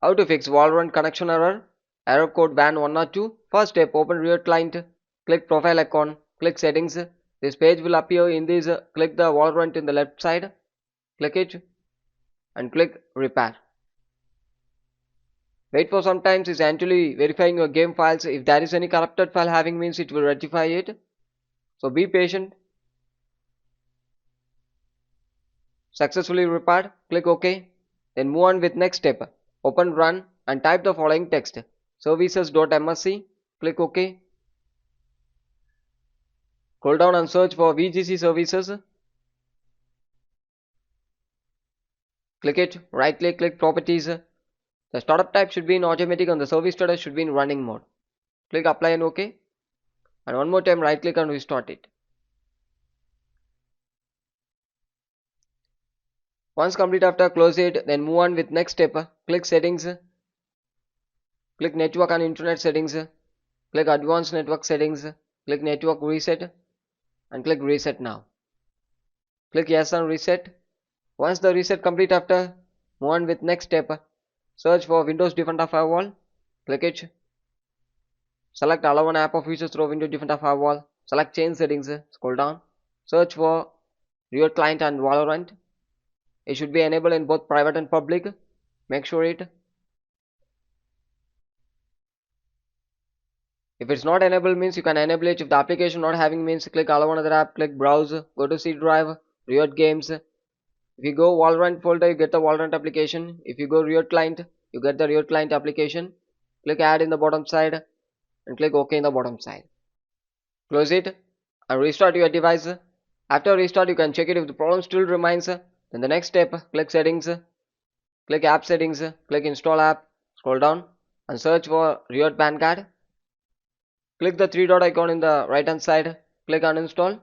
How to fix VALORANT connection error code VAN-102. First step, open Riot Client, click profile icon, click settings. This page will appear in this. Click the VALORANT in the left side, click it and click repair. Wait for some time, it's actually verifying your game files. If there is any corrupted file having means it will rectify it. So be patient. Successfully repaired, click OK. Then move on with next step. Open run and type the following text. Services.msc, click OK. Scroll down and search for VGC services. Click it, right click properties. The startup type should be in automatic and the service status should be in running mode. Click apply and OK. And one more time right click and restart it. Once complete after, close it, then move on with next step. Click settings. Click network and internet settings. Click advanced network settings. Click network reset and click reset now. Click yes and reset. Once the reset complete after, move on with next step. Search for Windows Defender Firewall. Click it. Select allow an app of features through Windows Defender Firewall. Select change settings. Scroll down. Search for Riot Client and VALORANT. It should be enabled in both private and public. Make sure it. If it's not enabled means you can enable it. If the application not having means click allow another app, click browse, go to C drive, Riot Games. If you go VALORANT folder, you get the VALORANT application. If you go Riot Client, you get the Riot Client application. Click add in the bottom side and click OK in the bottom side. Close it and restart your device. After restart, you can check it if the problem still remains. Then the next step, click settings, click app settings, click install app, scroll down and search for Riot Vanguard. Click the three dot icon in the right hand side, click uninstall.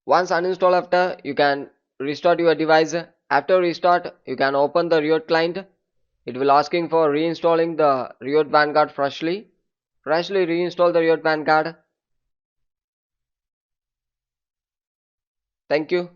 Once uninstall after, you can restart your device. After restart, you can open the Riot client. It will asking for reinstalling the Riot Vanguard freshly. Freshly reinstall the Riot Vanguard. Thank you.